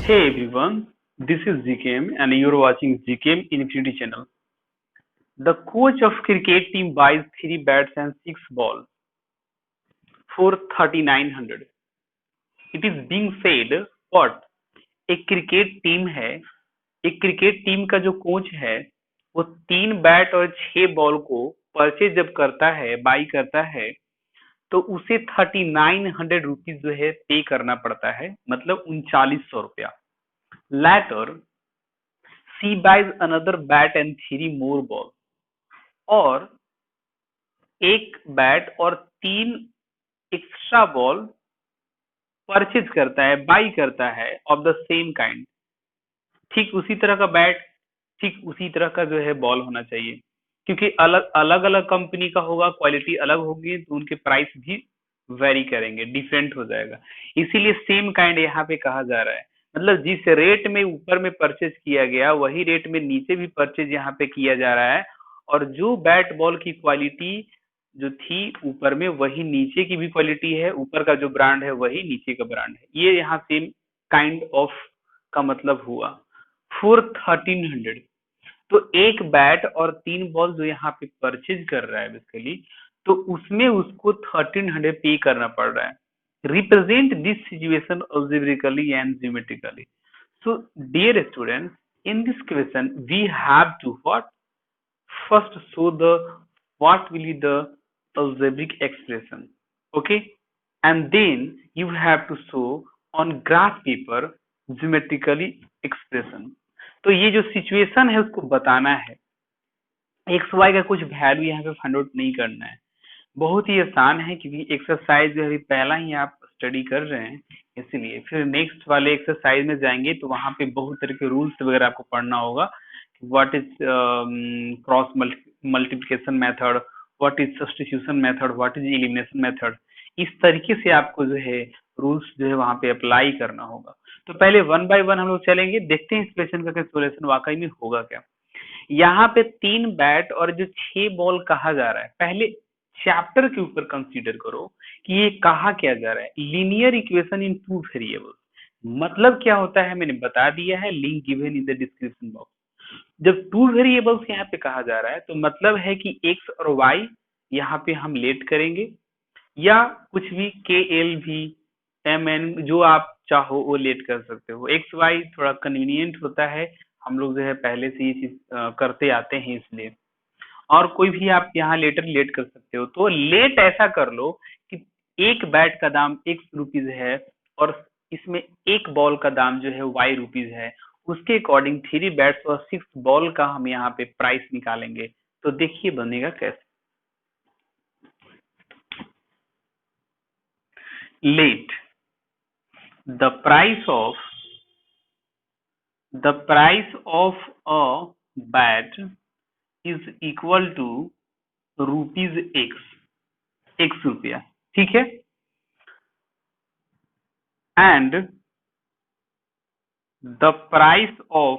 Hey everyone, this is GKM and you're watching GKM Infinity channel. The coach of cricket team buys 3 bats and 6 balls for 3900. It is being said what? एक cricket team है, एक cricket team का जो coach है वो 3 bat और 6 ball को purchase जब करता है, बाई करता है, तो उसे 3900 रुपीज जो है पे करना पड़ता है, मतलब 3900 रुपया। Later, she buys another bat and 3 more balls और एक बैट और 3 एक्स्ट्रा बॉल परचेज करता है, बाई करता है ऑफ द सेम काइंड। ठीक उसी तरह का बैट, ठीक उसी तरह का जो है बॉल होना चाहिए, क्योंकि अलग अलग अलग कंपनी का होगा, क्वालिटी अलग होगी, तो उनके प्राइस भी वेरी करेंगे, डिफरेंट हो जाएगा। इसीलिए सेम काइंड यहाँ पे कहा जा रहा है, मतलब जिस रेट में ऊपर में परचेज किया गया वही रेट में नीचे भी परचेज यहाँ पे किया जा रहा है, और जो बैट बॉल की क्वालिटी जो थी ऊपर में वही नीचे की भी क्वालिटी है, ऊपर का जो ब्रांड है वही नीचे का ब्रांड है। ये यहाँ सेम काइंड ऑफ का मतलब हुआ। फॉर 1300, तो एक बैट और 3 बॉल जो यहाँ पे परचेज कर रहा है बेसिकली, तो उसमें उसको 1300 पे करना पड़ रहा है। Represent this situation algebraically and geometrically. So dear students, in this question we have to what? First show the what will be the algebraic expression, okay, and then you have to show on graph paper geometrically expression. तो ये जो situation है उसको बताना है, x Y का कुछ value यहाँ पे फाइंड आउट नहीं करना है। बहुत ही आसान है, क्योंकि एक्सरसाइज जो अभी पहला ही आप स्टडी कर रहे हैं, इसलिए फिर नेक्स्ट वाले एक्सरसाइज में जाएंगे तो वहां पे बहुत तरह के रूल्स वगैरह आपको पढ़ना होगा। What is cross multiplication method, what is substitution method, what is elimination method, इस तरीके से आपको जो है रूल्स जो है वहां पे अप्लाई करना होगा। तो पहले वन बाय वन हम लोग चलेंगे, देखते हैं इस क्वेश्चन का सोल्यूशन वाकई में होगा क्या। यहाँ पे 3 बैट और जो 6 बॉल कहा जा रहा है, पहले चैप्टर के ऊपर कंसीडर करो कि ये कहा क्या जा रहा है। लीनियर इक्वेशन इन 2 वेरिएबल्स, मतलब क्या होता है मैंने बता दिया है, link given in the description box. जब 2 वेरिएबल्स यहाँ पे कहा जा रहा है तो मतलब है कि एक्स और वाई यहाँ पे हम लेट करेंगे, या कुछ भी के एल भी एम एन जो आप चाहो वो लेट कर सकते हो। एक्स वाई थोड़ा कन्वीनियंट होता है, हम लोग जो है पहले से ये चीज करते आते हैं, इसलिए और कोई भी आप यहाँ लेटर लेट कर सकते हो। तो लेट ऐसा कर लो कि एक बैट का दाम एक्स रुपीज है और इसमें एक बॉल का दाम जो है वाई रुपीज है, उसके अकॉर्डिंग 3 बैट्स और 6 बॉल का हम यहाँ पे प्राइस निकालेंगे। तो देखिए बनेगा कैसे। Let the price of a bat is equal to rupees x रुपया, ठीक है, and the price of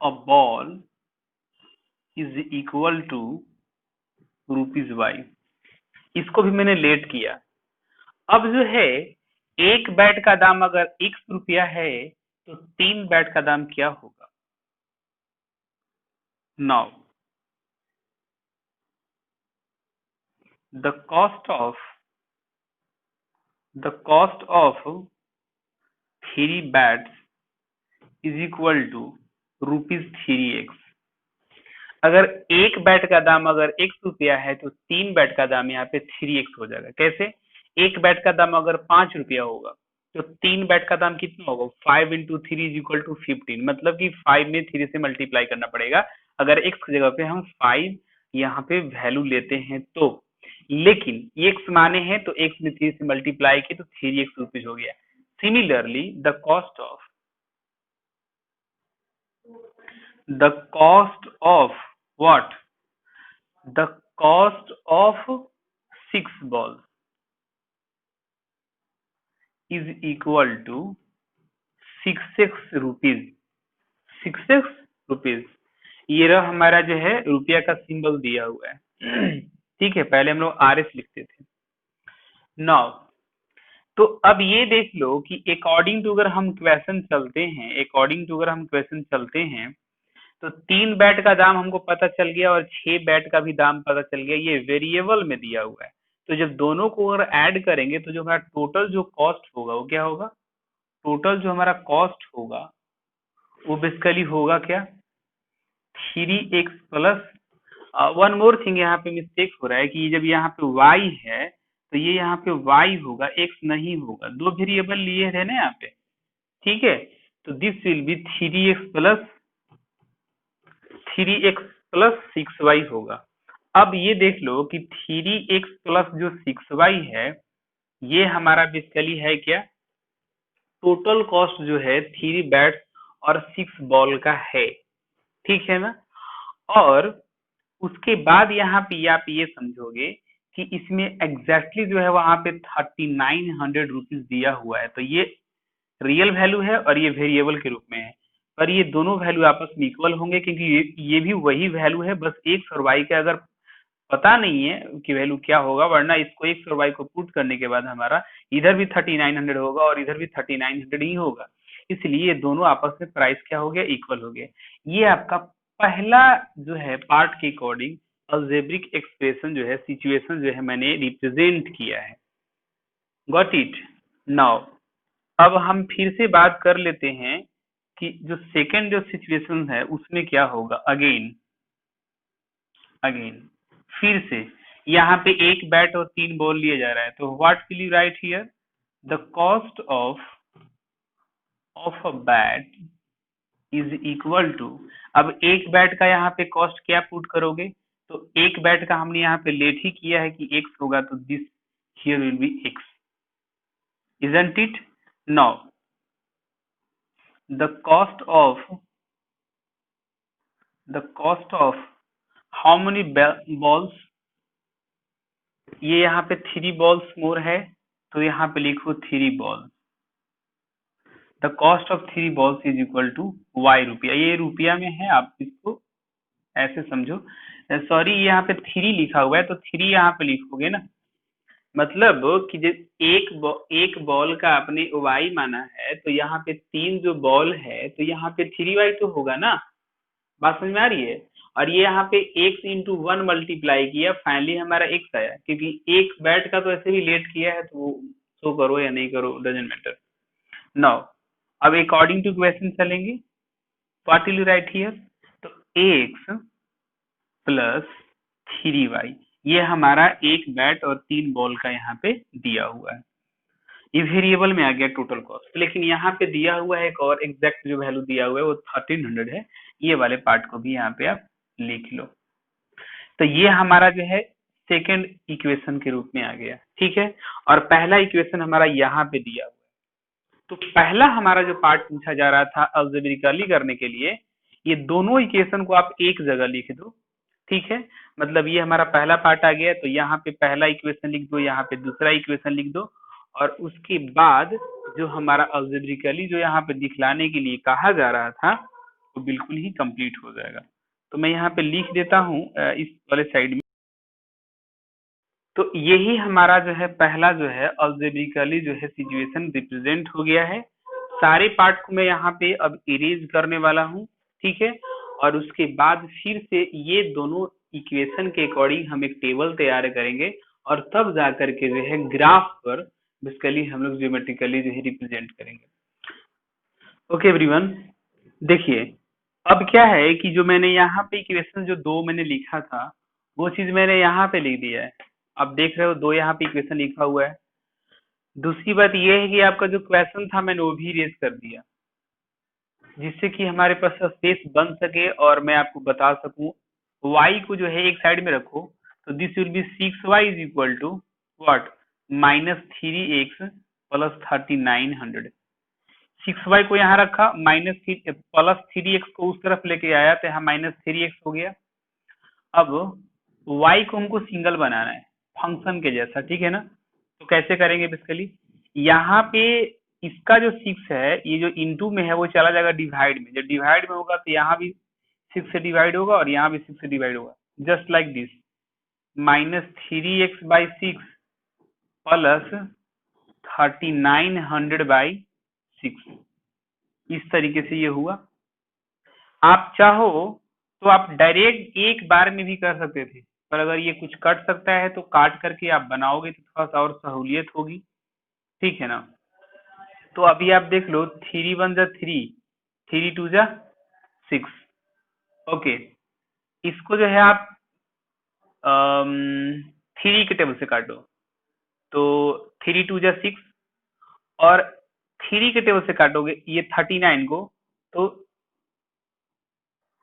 a ball is equal to rupees y। इसको भी मैंने लेट किया। अब जो है एक बैट का दाम अगर x रुपया है तो 3 बैट का दाम क्या होगा। Now the cost of 3 bats is equal to rupees 3x। अगर एक बैट का दाम अगर x रुपया है तो 3 बैट का दाम यहाँ पे 3x हो जाएगा। कैसे? एक बैट का दाम अगर 5 रुपया होगा तो 3 बैट का दाम कितना होगा, 5 इंटू 3 इज इक्वल टू 15, मतलब कि 5 में 3 से मल्टीप्लाई करना पड़ेगा अगर x की जगह पे हम 5 यहाँ पे वैल्यू लेते हैं तो। लेकिन x माने हैं तो x में 3 से मल्टीप्लाई किए तो 3x रुपीज हो गया। Similarly the cost of what? The cost of 6 balls is equal to 6x rupees। 6x rupees, ये रहा हमारा जो है रुपया का सिंबल दिया हुआ है। ठीक है, पहले हम लोग आर एस लिखते थे। नाउ तो अब ये देख लो कि अकॉर्डिंग टू अगर हम क्वेश्चन चलते हैं तो 3 बैट का दाम हमको पता चल गया और 6 बैट का भी दाम पता चल गया, ये वेरिएबल में दिया हुआ है। तो जब दोनों को अगर ऐड करेंगे तो जो हमारा टोटल जो कॉस्ट होगा वो क्या होगा, टोटल जो हमारा कॉस्ट होगा वो बेसिकली होगा क्या, 3x plus one more thing, यहाँ पे मिस्टेक हो रहा है कि जब यहाँ पे y है तो ये यहाँ पे y होगा, x नहीं होगा, दो वेरिएबल लिए थे ना यहाँ पे, ठीक है। तो this will B 3x plus 6y होगा। अब ये देख लो कि 3x प्लस जो 6y है ये हमारा बेसिकली है क्या, टोटल कॉस्ट जो है 3 बैट्स और 6 बॉल का है, ठीक है ना। और उसके बाद यहाँ पे आप ये समझोगे कि इसमें एग्जैक्टली जो है वहां पे 3900 रुपीज दिया हुआ है, तो ये रियल वैल्यू है और ये वेरिएबल के रूप में है, पर ये दोनों वैल्यू आपस में इक्वल होंगे क्योंकि ये भी वही वैल्यू है, बस x और y का अगर पता नहीं है कि वैल्यू क्या होगा, वरना इसको x और y को पुट करने के बाद हमारा इधर भी 3900 होगा और इधर भी 3900 ही होगा, इसलिए ये दोनों आपस में प्राइस क्या हो गया, इक्वल हो गया। ये आपका पहला जो है पार्ट के अकॉर्डिंग अलजेब्रिक एक्सप्रेशन जो है, सिचुएशन जो है मैंने रिप्रेजेंट किया है। Got it. नाउ अब हम फिर से बात कर लेते हैं कि जो सेकंड जो सिचुएशन है उसमें क्या होगा। अगेन फिर से यहाँ पे एक बैट और 3 बॉल लिए जा रहा है, तो what will you write here, the cost of a bat is equal to, अब एक बैट का यहाँ पे कॉस्ट क्या पुट करोगे, तो एक बैट का हमने यहाँ पे लेट ही किया है कि x होगा, तो this here will be x, isn't it? Now the cost of how many balls, ये यहाँ पे 3 balls मोर है, तो यहाँ पे लिखो 3 balls, the cost of 3 balls is equal to y रुपया, ये रुपया में है, आप इसको ऐसे समझो, सॉरी यहाँ पे 3 लिखा हुआ है तो 3 यहाँ पे लिखोगे ना, मतलब कि जब एक बॉल का आपने y माना है तो यहाँ पे 3 जो बॉल है तो यहाँ पे 3y तो होगा ना, बात समझ में आ रही है। और ये यहाँ पे x इंटू 1 मल्टीप्लाई किया, फाइनली हमारा x आया, क्योंकि एक बैट का तो ऐसे भी लेट किया है, तो शो करो या नहीं करो डजेंट मैटर। नाउ अब अकॉर्डिंग टू क्वेश्चन चलेंगे, what will you write here, तो x प्लस 3y, ये हमारा एक बैट और 3 बॉल का यहाँ पे दिया हुआ है, ये वेरिएबल में आ गया टोटल कॉस्ट, लेकिन यहाँ पे दिया हुआ है एक और एग्जैक्ट जो वैल्यू दिया हुआ है वो 1300 है, ये वाले पार्ट को भी यहाँ पे आप लिख लो। तो ये हमारा जो है सेकंड इक्वेशन के रूप में आ गया, ठीक है। और पहला इक्वेशन हमारा यहाँ पे दिया हुआ है, तो पहला हमारा जो पार्ट पूछा जा रहा था अलजेब्रिकली करने के लिए, ये दोनों इक्वेशन को आप एक जगह लिख दो, ठीक है। मतलब ये हमारा पहला पार्ट आ गया, तो यहाँ पे पहला इक्वेशन लिख दो, यहाँ पे दूसरा इक्वेशन लिख दो, और उसके बाद जो हमारा अलजेब्रिकली जो यहाँ पे दिखलाने के लिए कहा जा रहा था वो बिल्कुल ही कंप्लीट हो जाएगा। तो मैं यहाँ पे लिख देता हूँ इस वाले साइड में। तो यही हमारा जो है पहला जो है अलजेब्रिकली जो है सिचुएशन रिप्रेजेंट हो गया है। सारे पार्ट को मैं यहाँ पे अब इरेज करने वाला हूँ, ठीक है। और उसके बाद फिर से ये दोनों इक्वेशन के अकॉर्डिंग हम एक टेबल तैयार करेंगे और तब जा करके जो है ग्राफ पर बेसिकली हम लोग ज्योमेट्रिकली जो है रिप्रेजेंट करेंगे। ओके एवरीवन, देखिए अब क्या है कि जो मैंने यहाँ पे इक्वेशन जो 2 मैंने लिखा था वो चीज मैंने यहाँ पे लिख दिया है, आप देख रहे हो 2 यहाँ पे इक्वेशन लिखा हुआ है। दूसरी बात ये है कि आपका जो क्वेश्चन था मैंने वो भी रेज कर दिया, जिससे कि हमारे पास स्पेस बन सके और मैं आपको बता सकूं। y को जो है एक साइड में रखो, तो this will be 6y is equal to what, -3x plus 3900। 6y को यहाँ रखा, प्लस 3x को उस तरफ लेके आया तो यहाँ -3x हो गया। अब y को हमको सिंगल बनाना है फंक्शन के जैसा, ठीक है ना। तो कैसे करेंगे बेसिकली, यहाँ पे इसका जो 6 है ये जो इनटू में है वो चला जाएगा डिवाइड में, जब डिवाइड में होगा तो यहाँ भी 6 से डिवाइड होगा और यहाँ भी 6 से डिवाइड होगा, just like this, -3x/6 plus 3900/6। इस तरीके से ये हुआ। आप चाहो तो आप डायरेक्ट एक बार में भी कर सकते थे, पर अगर ये कुछ कट सकता है तो काट करके आप बनाओगे तो थोड़ा सा और सहूलियत होगी, ठीक है ना। तो अभी आप देख लो, 3 1 जा 3, 3 2 जा 6। ओके, इसको जो है आप 3 के टेबल से काटो तो 3 2 जा 6, और 3 के टेबल से काटोगे ये 39 को तो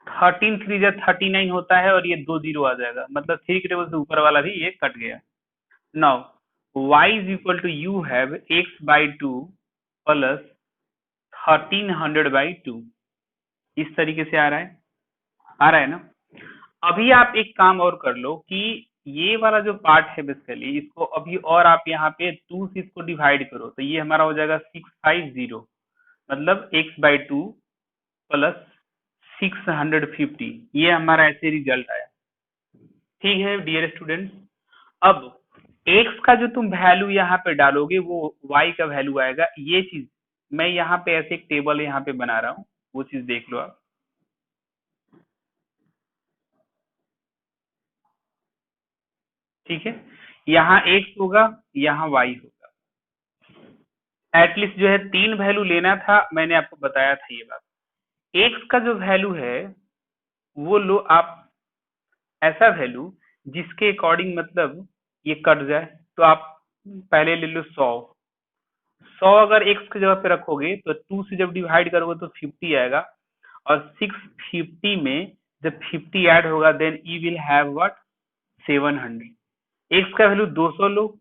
13 3 जा 39 होता है, और ये 2 0 आ जाएगा, मतलब 3 के टेबल से ऊपर वाला भी ये कट गया। Now y is equal to you have x/2 plus 1300/2। इस तरीके से आ रहा है, ना। अभी आप एक काम और कर लो कि ये वाला जो पार्ट है बेसिकली, इसको अभी और आप यहाँ पे 2 से इसको डिवाइड करो तो ये हमारा हो जाएगा 650, मतलब x/2 प्लस 650। ये हमारा ऐसे रिजल्ट आया, ठीक है डियर स्टूडेंट्स। अब x का जो तुम वैल्यू यहाँ पे डालोगे वो y का वैल्यू आएगा। ये चीज मैं यहाँ पे ऐसे एक टेबल यहाँ पे बना रहा हूँ, वो चीज देख लो आप। ठीक है, यहाँ x होगा, यहाँ y होगा। एटलीस्ट जो है 3 वैल्यू लेना था, मैंने आपको बताया था ये बात। x का जो वैल्यू है वो लो आप, ऐसा वैल्यू जिसके अकॉर्डिंग मतलब ये कट जाए। तो आप पहले ले लो 100। 100 अगर x की जगह पे रखोगे तो 2 से जब डिवाइड करोगे तो 50 आएगा, और 650 में जब 50 ऐड होगा then you will have what, 700। x का वैल्यू 200 लो,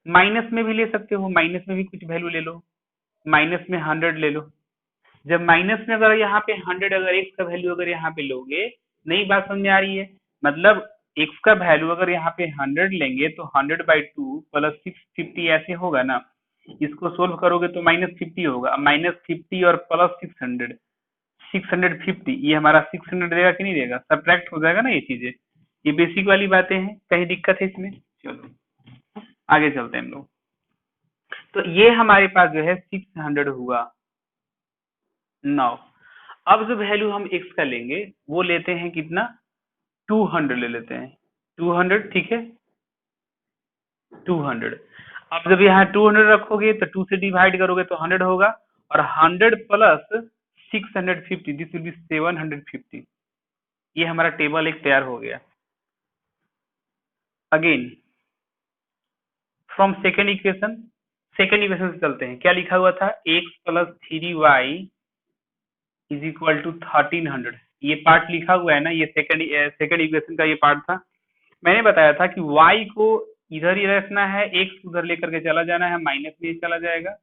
माइनस में भी ले सकते हो, माइनस में भी कुछ वैल्यू ले लो, माइनस में 100 ले लो। जब माइनस में अगर यहाँ पे 100 अगर x का वैल्यू अगर यहाँ पे लोगे, नई बात समझ में आ रही है, मतलब x का वैल्यू अगर यहाँ पे 100 लेंगे तो 100/2 प्लस 650 ऐसे होगा ना। इसको सोल्व करोगे तो -50 होगा, -50 और प्लस 600, 650, ये हमारा 600 देगा कि नहीं देगा, सब्ट्रैक्ट हो जाएगा ना ये चीजें। ये बेसिक वाली बातें हैं, कहीं दिक्कत है इसमें? चलो आगे चलते हैं हम लोग। तो ये हमारे पास जो है 600 हुआ। नाउ अब जो वैल्यू हम x का लेंगे वो लेते हैं कितना, 200 ले लेते हैं, 200, ठीक है 200। अब जब यहाँ 200 रखोगे तो 2 से डिवाइड करोगे तो 100 होगा, और 100 प्लस 650 दिस विल बी 750। ये हमारा टेबल एक तैयार हो गया। अगेन फ्रॉम सेकेंड इक्वेशन, से चलते हैं। क्या लिखा हुआ था, x plus 3y is equal to 1300। ये पार्ट लिखा हुआ है ना, ये सेकेंड इक्वेशन का ये पार्ट था। मैंने बताया था कि y को इधर ही रखना है, x उधर लेकर के चला जाना है, माइनस में चला जाएगा।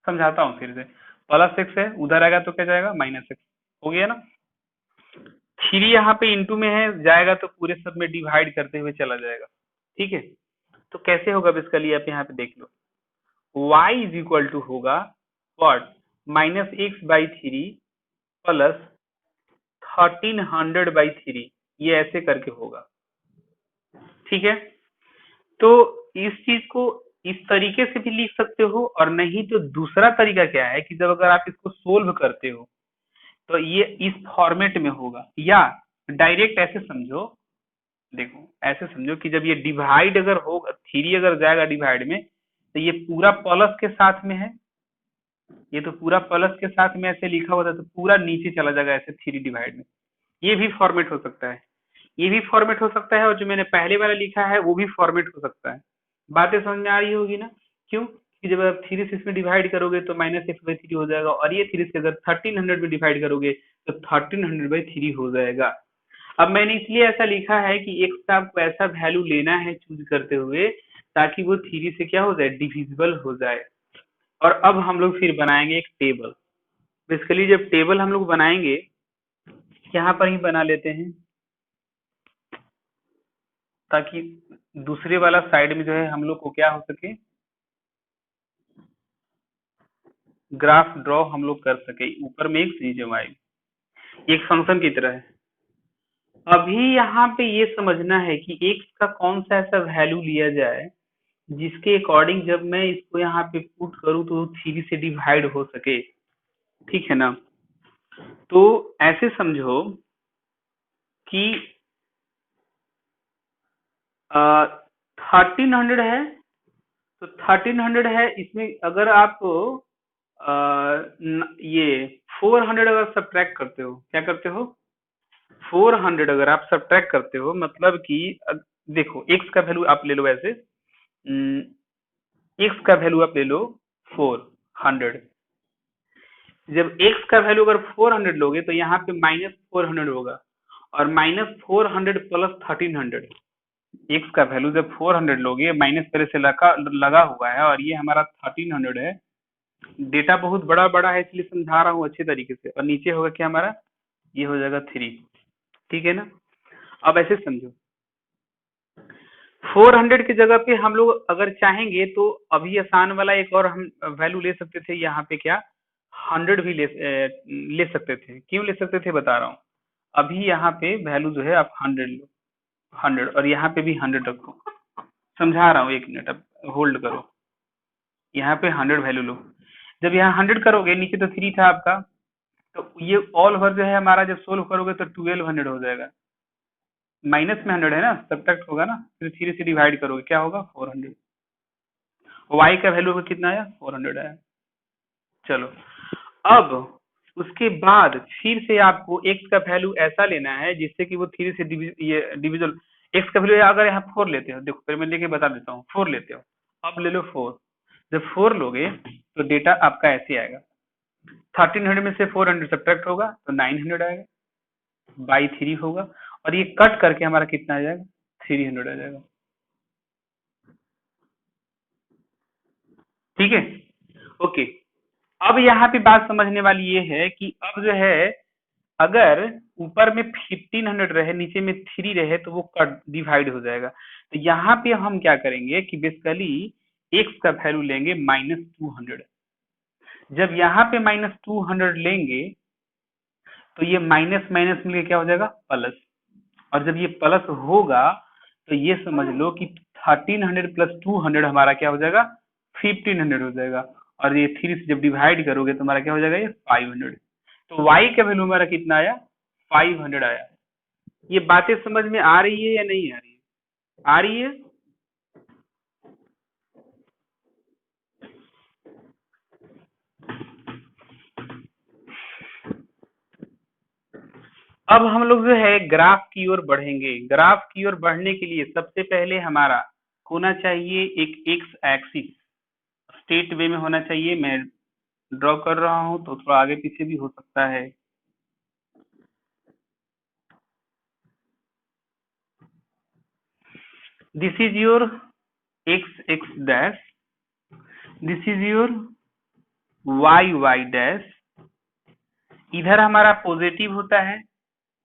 समझाता हूँ फिर से, प्लस x है, उधर आएगा तो क्या जाएगा, -x। हो गया ना। 3 यहाँ पे इंटू में है, जाएगा तो पूरे सब में डिवाइड करते हुए चला जाएगा, ठीक है। तो कैसे होगा बेसिकली आप यहाँ पे देख लो, y इज इक्वल टू होगा व्हाट, -x/3 प्लस 1300/3, ये ऐसे करके होगा, ठीक है। तो इस चीज को इस तरीके से भी लिख सकते हो, और नहीं तो दूसरा तरीका क्या है कि जब अगर आप इसको सोल्व करते हो तो ये इस फॉर्मेट में होगा, या डायरेक्ट ऐसे समझो, देखो ऐसे समझो कि जब ये डिवाइड अगर होगा, 3 अगर जाएगा डिवाइड में तो ये पूरा प्लस के साथ में है, ये तो पूरा प्लस के साथ में ऐसे लिखा होता है तो पूरा नीचे चला जाएगा ऐसे 3 डिवाइड में। ये भी फॉर्मेट हो सकता है, ये भी फॉर्मेट हो सकता है, और जो मैंने पहले वाला लिखा है वो भी फॉर्मेट हो सकता है। बातें समझ में आ रही होगी ना। क्यों कि जब आप 3 से इसमें डिवाइड करोगे तो -x/3 हो जाएगा, और ये 3 से अगर 1300 में डिवाइड करोगे तो 1300/3 हो जाएगा। अब मैंने इसलिए ऐसा लिखा है कि x का आपको ऐसा वैल्यू लेना है चूज करते हुए ताकि वो 3 से क्या हो जाए, डिविजिबल हो जाए। और अब हम लोग फिर बनाएंगे एक टेबल। बेसिकली जब टेबल हम लोग बनाएंगे, यहाँ पर ही बना लेते हैं ताकि दूसरे वाला साइड में जो है हम लोग को क्या हो सके, ग्राफ ड्रॉ हम लोग कर सके, ऊपर में एक नीचे में एक फंक्शन की तरह है। अभी यहाँ पे ये समझना है कि x का कौन सा ऐसा वैल्यू लिया जाए जिसके अकॉर्डिंग जब मैं इसको यहाँ पे पुट करूँ तो 3 से डिवाइड हो सके, ठीक है ना। तो ऐसे समझो कि 1300 है, तो 1300 है, इसमें अगर आप ये 400 अगर सब्ट्रैक्ट करते हो, क्या करते हो, 400 अगर आप सब्ट्रैक्ट करते हो, मतलब कि देखो एक्स का वैल्यू आप ले लो ऐसे, एक्स का वैल्यू आप ले लो 400। जब एक्स का वैल्यू अगर 400 लोगे तो यहाँ पे -400 होगा, और -400 प्लस 1300, एक्स का वैल्यू जब 400 लोगे, माइनस पहले से लगा हुआ है, और ये हमारा 1300 है। डेटा बहुत बड़ा बड़ा है इसलिए समझा रहा हूँ अच्छे तरीके से, और नीचे होगा क्या हमारा, ये हो जाएगा 3, ठीक है ना। अब ऐसे समझो 400 की जगह पे हम लोग अगर चाहेंगे तो अभी आसान वाला एक और हम वैल्यू ले सकते थे, यहाँ पे क्या 100 भी ले सकते थे। क्यों ले सकते थे बता रहा हूँ, अभी यहाँ पे वैल्यू जो है आप 100 लो, 100, और यहाँ पे भी 100 रखो, समझा रहा हूँ, एक मिनट अब होल्ड करो। यहाँ पे 100 वैल्यू लो, जब यहाँ 100 करोगे, नीचे तो 3 था आपका, तो ये ऑल ओवर जो है हमारा जब सोल्व करोगे तो 1200 हो जाएगा। माइनस में 100 है ना, सब्ट्रैक्ट होगा ना, फिर 3 से डिवाइड करोगे, क्या होगा 400। वाई का वैल्यू कितना आया, 400 आया। चलो, अब उसके बाद फिर से आपको एक्स का वैल्यू ऐसा लेना है जिससे कि वो 3 से डिविजल, एक्स का वैल्यू अगर यहाँ 4 लेते हो, देखो फिर मैं लेके बता देता हूँ, 4 लेते हो, अब ले लो 4, जब 4 लोगे तो डेटा आपका ऐसे आएगा, 1300 में से 400 सब्ट्रैक्ट होगा तो 900 आएगा, बाई 3 होगा, और ये कट करके हमारा कितना आ जाएगा, 300 आ जाएगा, ठीक है। ओके, अब यहाँ पे बात समझने वाली ये है कि अब जो है, अगर ऊपर में 1500 रहे, नीचे में 3 रहे, तो वो कट डिवाइड हो जाएगा। तो यहाँ पे हम क्या करेंगे कि बेसिकली एक्स का वैल्यू लेंगे -200। जब यहाँ पे -200 लेंगे तो ये माइनस माइनस मिलके क्या हो जाएगा, प्लस, और जब ये प्लस होगा तो ये समझ लो कि 1300 प्लस 200 हमारा क्या हो जाएगा, 1500 हो जाएगा, और ये 3 से जब डिवाइड करोगे तो हमारा क्या हो जाएगा, ये 500। तो y का वैल्यू हमारा कितना आया, 500 आया। ये बातें समझ में आ रही है या नहीं आ रही है, आ रही है। अब हम लोग जो है ग्राफ की ओर बढ़ेंगे। ग्राफ की ओर बढ़ने के लिए सबसे पहले हमारा होना चाहिए एक एक्स एक्सिस, स्ट्रेट वे में होना चाहिए। मैं ड्रॉ कर रहा हूं तो थोड़ा आगे पीछे भी हो सकता है। This is your X X dash, this is your Y Y dash. इधर हमारा पॉजिटिव होता है,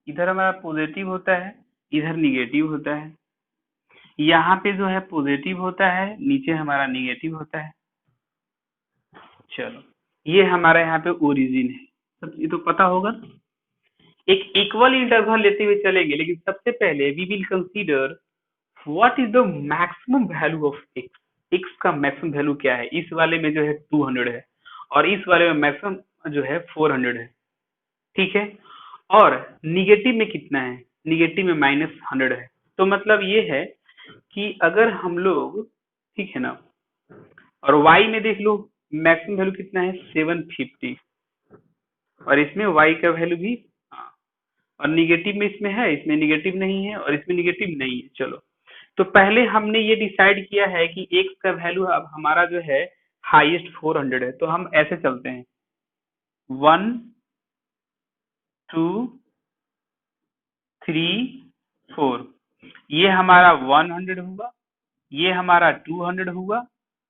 इधर हमारा पॉजिटिव होता है, इधर निगेटिव होता है। यहाँ पे जो है पॉजिटिव होता है, नीचे हमारा निगेटिव होता है। चलो, ये हमारा यहाँ पे ओरिजिन है, सब ये तो पता होगा। एक इक्वल इंटरवल लेते हुए चलेंगे, लेकिन सबसे पहले we will consider what is the maximum value of X. X का मैक्सिमम वैल्यू क्या है, इस वाले में जो है 200 है, और इस वाले में मैक्सिमम जो है 400 है, ठीक है। और निगेटिव में कितना है, निगेटिव में -100 है। तो मतलब ये है कि अगर हम लोग, ठीक है ना, और y में देख लो मैक्सिमम वैल्यू कितना है 750, और इसमें y का वैल्यू भी, हाँ, और निगेटिव में इसमें है, इसमें निगेटिव नहीं है, और इसमें निगेटिव नहीं है। चलो, तो पहले हमने ये डिसाइड किया है कि x का वैल्यू अब हमारा जो है हाईएस्ट 400 है, तो हम ऐसे चलते हैं 1 2 3 4, ये हमारा 100 हुआ, ये हमारा 200 हुआ,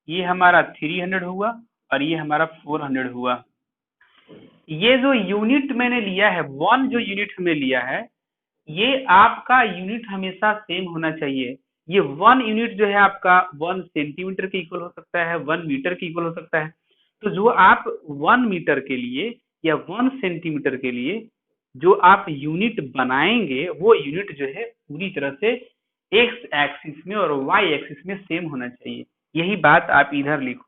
ये हमारा 300 हुआ, और ये हमारा 400 हुआ। ये जो यूनिट मैंने लिया है, वन जो यूनिट हमने लिया है, ये आपका यूनिट हमेशा सेम होना चाहिए। ये 1 यूनिट जो है आपका 1 सेंटीमीटर के इक्वल हो सकता है, 1 मीटर के इक्वल हो सकता है। तो जो आप 1 मीटर के लिए या 1 सेंटीमीटर के लिए जो आप यूनिट बनाएंगे, वो यूनिट जो है पूरी तरह से एक्स एक्सिस में और वाई एक्सिस में सेम होना चाहिए। यही बात आप इधर लिखो,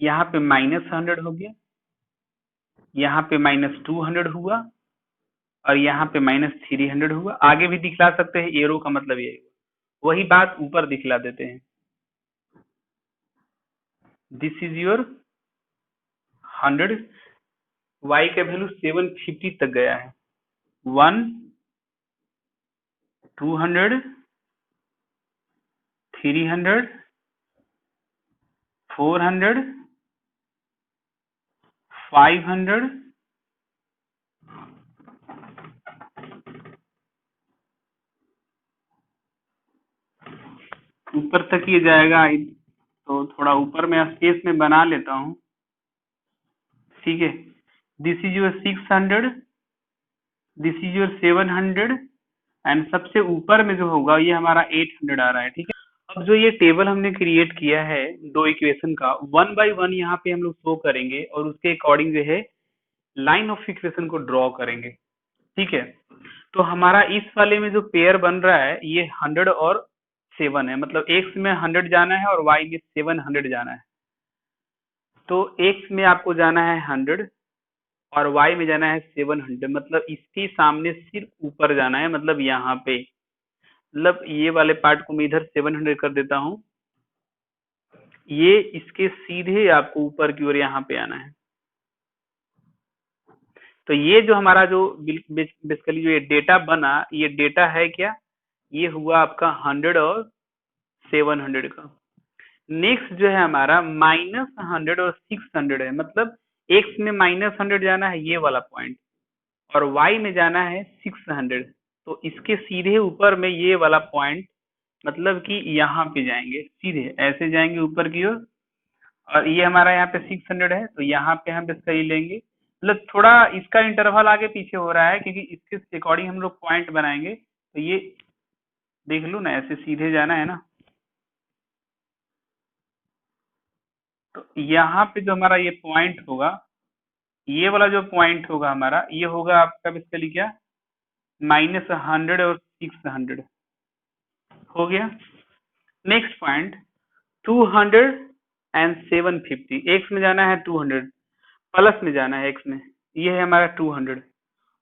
यहाँ पे -100 हो गया, यहाँ पे -200 हुआ, और यहाँ पे -300 हुआ। आगे भी दिखला सकते हैं, एरो का मतलब ये वही बात ऊपर दिखला देते हैं। दिस इज योर 100, y का वैल्यू 750 तक गया है। 1, 200, 300, 400, 500, ऊपर तक ये जाएगा। तो थोड़ा ऊपर में स्पेस में बना लेता हूँ, ठीक है। This is your 600, this is your 700, and सबसे ऊपर में जो होगा ये हमारा 800 आ रहा है, ठीक है। अब जो ये टेबल हमने क्रिएट किया है दो इक्वेशन का, 1 बाय 1 यहाँ पे हम लोग शो करेंगे, और उसके अकॉर्डिंग जो है लाइन ऑफ इक्वेशन को ड्रॉ करेंगे, ठीक है। तो हमारा इस वाले में जो पेयर बन रहा है ये 100 और 7 है, मतलब x में 100 जाना है और y में 700 जाना है। तो x में आपको जाना है 100 और y में जाना है 700, मतलब इसके सामने सिर्फ ऊपर जाना है, मतलब यहाँ पे, मतलब ये वाले पार्ट को मैं इधर 700 कर देता हूँ, ये इसके सीधे आपको ऊपर की ओर यहाँ पे आना है। तो ये जो हमारा जो बेसिकली जो ये डेटा बना, ये डेटा है क्या, ये हुआ आपका 100 और 700 का। नेक्स्ट जो है हमारा -100 और 600 है, मतलब x में -100 जाना है ये वाला पॉइंट, और y में जाना है 600। तो इसके सीधे ऊपर में ये वाला पॉइंट, मतलब कि यहाँ पे जाएंगे, सीधे ऐसे जाएंगे ऊपर की ओर, और ये हमारा यहाँ पे 600 है, तो यहाँ पे हम इसका ही लेंगे। मतलब थोड़ा इसका इंटरवल आगे पीछे हो रहा है, क्योंकि इसके अकॉर्डिंग हम लोग पॉइंट बनाएंगे। तो ये देख लो ना, ऐसे सीधे जाना है ना, तो यहाँ पे जो हमारा ये पॉइंट होगा, ये वाला जो पॉइंट होगा हमारा, ये होगा आपका बेसिकली क्या, -100 और 600 हो गया। नेक्स्ट पॉइंट 200 एंड 750, एक्स में जाना है 200, प्लस में जाना है एक्स में, ये है हमारा 200,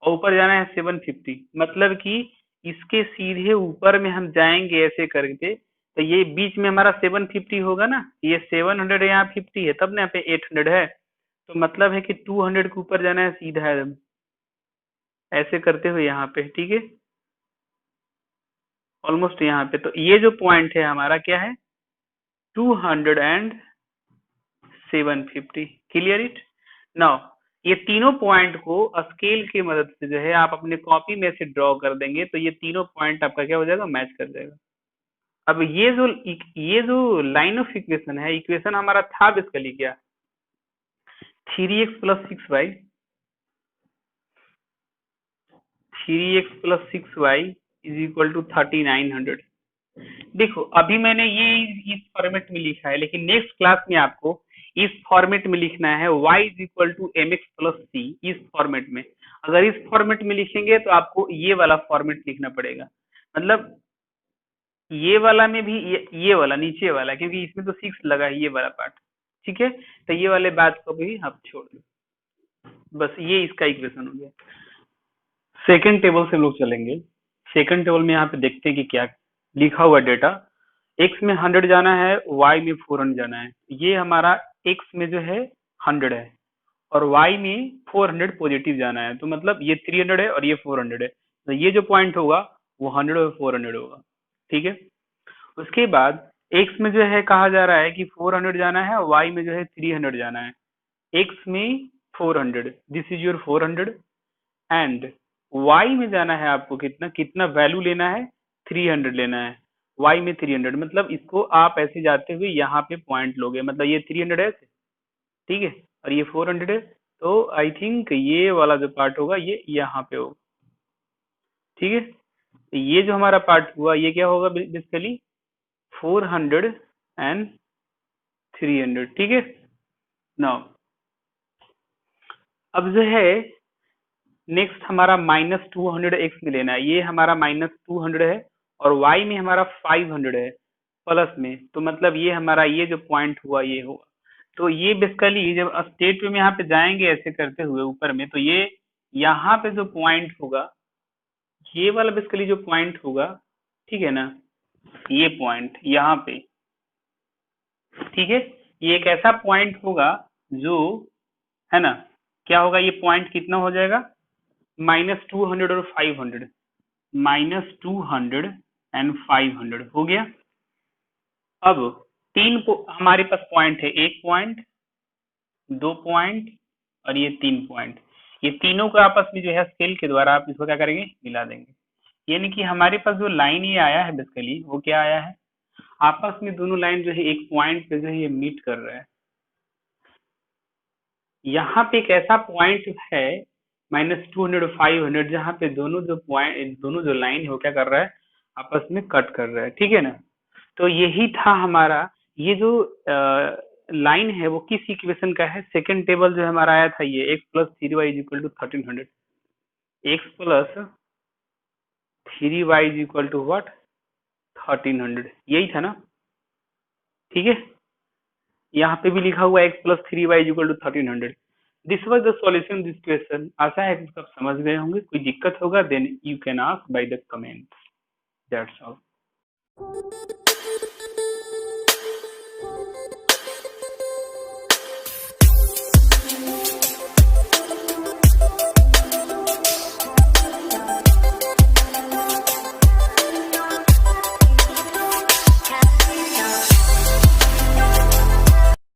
और ऊपर जाना है 750, मतलब कि इसके सीधे ऊपर में हम जाएंगे ऐसे करके, तो ये बीच में हमारा 750 होगा ना, ये 700 है, यहाँ 50 है, तब ना यहाँ पे 800 है, तो मतलब है कि 200 के ऊपर जाना है सीधा एकदम ऐसे करते हुए यहाँ पे, ठीक है, ऑलमोस्ट यहाँ पे। तो ये जो पॉइंट है हमारा क्या है, 200 एंड 750, क्लियर इट नाउ। ये तीनों पॉइंट को स्केल की मदद से जो है आप अपने कॉपी में से ड्रॉ कर देंगे, तो ये तीनों पॉइंट आपका क्या हो जाएगा, मैच कर जाएगा। अब ये जो लाइन ऑफ इक्वेशन है, इक्वेशन हमारा था बेसिकली क्या, 3x + 6y, 3x + 6y = 3900। देखो अभी मैंने ये इस फॉर्मेट में लिखा है, लेकिन नेक्स्ट क्लास में आपको इस फॉर्मेट में लिखना है, y = mx + c, इस फॉर्मेट में। अगर इस फॉर्मेट में लिखेंगे तो आपको ये वाला फॉर्मेट लिखना पड़ेगा, मतलब ये वाला में भी ये वाला नीचे वाला, क्योंकि इसमें तो 6 लगा है ये वाला पार्ट, ठीक है। तो ये वाले बात को भी आप छोड़ दो, बस ये इसका इक्वेशन हो गया। सेकंड टेबल से हम लोग चलेंगे। सेकंड टेबल में यहाँ पे देखते हैं कि क्या लिखा हुआ डेटा। x में 100 जाना है, y में 400 जाना है। ये हमारा x में जो है 100 है और y में 400 पॉजिटिव जाना है, तो मतलब ये 300 है और ये 400 है, तो ये जो पॉइंट होगा वो 100 और 400 होगा, ठीक है। उसके बाद x में जो है कहा जा रहा है कि 400 जाना है और y में जो है 300 जाना है। x में 400, this is your 400, and y में जाना है आपको कितना कितना वैल्यू लेना है, 300 लेना है। y में 300, मतलब इसको आप ऐसे जाते हुए यहाँ पे पॉइंट लोगे, मतलब ये 300 है, ठीक है, और ये 400 है, तो आई थिंक ये वाला जो पार्ट होगा ये यहाँ पे होगा, ठीक है। तो ये जो हमारा पार्ट हुआ ये क्या होगा बेसिकली, 400 एंड 300, ठीक है। नाउ अब जो है नेक्स्ट हमारा -200 x में लेना है, ये हमारा -200 है और y में हमारा 500 है प्लस में, तो मतलब ये हमारा ये जो पॉइंट हुआ ये हुआ। तो ये बेसिकली जब स्टेट में यहाँ पे जाएंगे ऐसे करते हुए ऊपर में, तो ये यहाँ पे जो पॉइंट होगा, ये वाला बेसिकली जो पॉइंट होगा, ठीक है ना, ये पॉइंट यहाँ पे, ठीक है, ये एक ऐसा पॉइंट होगा जो, है ना, क्या होगा, ये पॉइंट कितना हो जाएगा, -200 और 500, -200 एंड 500 हो गया। अब हमारे पास पॉइंट है, एक पॉइंट, दो पॉइंट और ये तीन पॉइंट। ये तीनों को आपस में जो है स्केल के द्वारा आप इसको क्या करेंगे, मिला देंगे। यानी कि हमारे पास जो लाइन ये आया है बेसिकली, वो क्या आया है, आपस में दोनों लाइन जो है एक पॉइंट पे जो है ये मीट कर रहा है। यहाँ पे एक ऐसा पॉइंट है -200 500, जहाँ पे दोनों जो लाइन है वो क्या कर रहा है, आपस में कट कर रहा है, ठीक है ना। तो यही था हमारा, ये जो लाइन है वो किस इक्वेशन का है, सेकंड टेबल जो हमारा आया था ये x+3y = 1300, x+3y = व्हाट, 1300, यही था ना, ठीक है। यहाँ पे भी लिखा हुआ है x+3y = 1300। This was the solution this question. आशा है कि सब समझ गए होंगे। कोई दिक्कत होगा then you can ask by the comment, that's all.